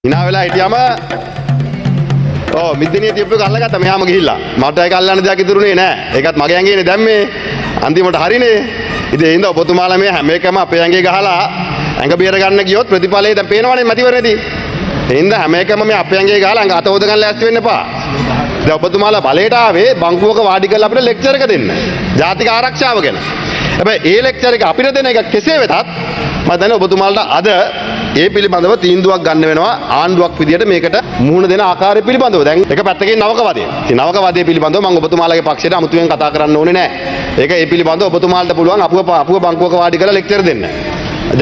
hina වෙලා හිටියම මිද්දිනිය තියපු එක අල්ලගත්තා මෙයාම ගිහිල්ලා මට ඒක අල්ලන්න දෙයක් ඉතුරුනේ නැහැ. ඒකත් මගේ ඇඟේනේ දැම්මේ. අන්තිමට හරිනේ. ඉතින් ඒ හින්දා ඔබතුමාලා මේ හැම එකම අපේ ඇඟේ ගහලා ඇඟ බේර ගන්න ගියොත් ප්‍රතිඵලය දැන් පේනවනේ මැතිවරණයේදී. ඒ හින්දා හැම එකම මේ අපේ ඇඟේ ගහලා ඇඟ අත හොද ගන්න ලෑස්ති වෙන්න එපා. දැන් ඔබතුමාලා බලයට ආවේ බංකුවක වාඩි කරලා අපිට ලෙක්චර් එක දෙන්න. ජාතික ආරක්ෂාව ගැන. හැබැයි ඒ ලෙක්චර් එක අපිට දෙන එක කෙසේ වෙතත් මම දන්නේ ඔබතුමාලට අද ඒ පිළිබඳව තීන්දුවක් ගන්න වෙනවා ආණ්ඩුවක් විදියට මේකට මුහුණ දෙන ආකාරය පිළිබඳව. දැන් එක පැත්තකින් නවකවාදය. ඉතින් නවකවාදයේ පිළිබඳව මම ඔබතුමාලගේ පක්ෂයට අමුතුවෙන් කතා කරන්න ඕනේ නැහැ. ඒක ඒ පිළිබඳව ඔබතුමාලට පුළුවන් අපුව බංකුවක වාඩි කරලා ලෙක්චර් දෙන්න.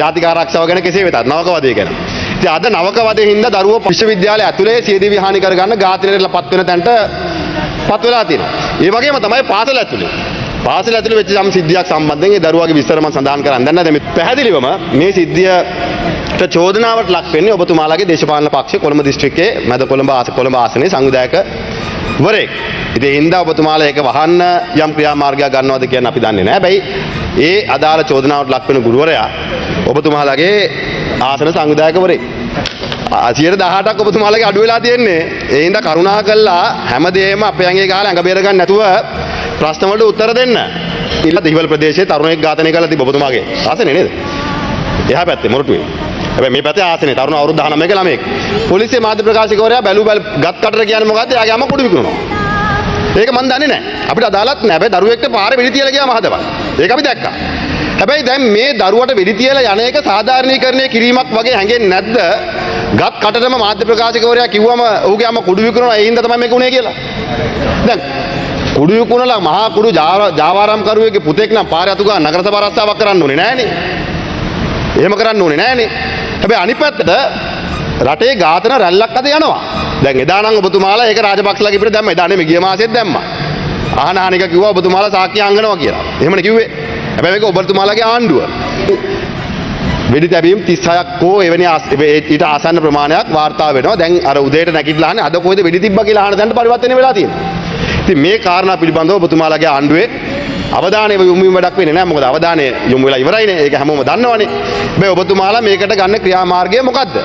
ජාතික ආරක්ෂාව ගැන කෙසේ වෙතත් නවකවාදය ගැන. ඉතින් අද නවකවාදයෙන් හින්දා දරුවෝ විශ්වවිද්‍යාලය ඇතුලේ සියදිවි හානි කරගන්න ඝාතනයටපත් වෙන තැනට පත් වෙලා තියෙනවා. ඒ වගේම තමයි පාසල ඇතුලේ. පාසල ඇතුලේ වෙච්ච යම් සිද්ධියක් සම්බන්ධයෙන් ඒ දරුවාගේ විස්තර මම සඳහන් කරන්න දැන් නැද මේ පැහැදිලිවම මේ සිද්ධිය චෝදනාවට ලක් වෙන්නේ ඔබතුමාලාගේ දේශපාලන පක්ෂ කොළඹ දිස්ත්‍රික්කයේ මැද කොළඹ ආසනයේ සංවිධායක වරෙක්. ඉතින් ඒ හින්දා ඔබතුමාලා ඒක වහන්න යම් ක්‍රියාමාර්ගයක් ගන්නවද කියන අපි දන්නේ නැහැ. හැබැයි ඒ අදාළ චෝදනාවට ලක් වෙන ගුරුවරයා ඔබතුමාලාගේ ආසන සංවිධායක වරෙක්. 18%ක් ඔබතුමාලාගේ අඩු වෙලා තියෙන්නේ. ඒ හින්දා කරුණා කළා හැමදේම අපේ ඇඟේ ගහලා ඇඟ බේර ගන්න නැතුව ප්‍රශ්න වලට උත්තර දෙන්න. ඉතින් දිවල් ප්‍රදේශයේ තරුණයෙක් ඝාතනය කළා තිබ්බ ඔබතුමාගේ ආසනේ නේද? එහා පැත්තේ මොරටුවේ. හැබැයි මේ පැත්තේ ආසනේ තරුණ අවුරුදු 19ක ළමයෙක්. පොලිසිය මාධ්‍ය ප්‍රකාශකවරයා ගත් කටට කියන්නේ මොකද්ද? එයාගේ අම්මා කුඩු විකුණනවා. ඒක මන් දන්නේ නැහැ. අපිට අදාළත් නැහැ. හැබැයි දරුවෙක්ට පාරේ වෙඩි තියලා ගියාම හදපන්. ඒක අපි දැක්කා. හැබැයි දැන් මේ දරුවට වෙඩි තියලා යන එක සාධාරණීකරණය කිරීමක් වගේ හැංගෙන්නේ නැද්ද? ගත් කටටම මාධ්‍ය ප්‍රකාශකවරයා කිව්වම ඌගේ අම්මා කුඩු විකුණනවා. ඒ හින්දා තමයි මේක උනේ කියලා. දැන් කුඩු විකුණලා මහා කුඩු ජාවාරම්කරුවෙක්ගේ පුතෙක් නම් පාරේ අතු ගන්න නගර සභා රස්සාවක් කරන්න ඕනේ නෑනේ. එහෙම කරන්න ඕනේ නෑනේ. හැබැයි අනිත් පැත්තට රටේ ඝාතන රැල්ලක් අද යනවා. දැන් එදා නම් ඔබතුමාලා ඒක රාජපක්ෂලාගේ පිට දැම්මා. එදා නෙමෙයි ගිය මාසෙත් දැම්මා. අහනානික කිව්වා ඔබතුමාලා සාක්කිය අංගනවා කියලා. එහෙමනේ කිව්වේ. හැබැයි මේක ඔබතුමාලාගේ ආණ්ඩුව. වෙඩි තැබීම් 36ක් කෝ එවැනි ඊට ආසන්න ප්‍රමාණයක් වාර්තා වෙනවා. දැන් අර උදේට නැගිටලා අහන්නේ අද කොහෙද වෙඩි තිබ්බා කියලා අහන දැනට පරිවර්තනය වෙලා තියෙනවා. ඉතින් මේ කාරණා පිළිබඳව ඔබතුමාලාගේ ආණ්ඩුවේ අවධානය යොමු වීම වැඩක් වෙන්නේ නැහැ. මොකද අවධානය යොමු වෙලා ඉවරයිනේ. ඒක හැමෝම දන්නවනේ. මේ ඔබතුමාලා මේකට ගන්න ක්‍රියාමාර්ගය මොකද්ද?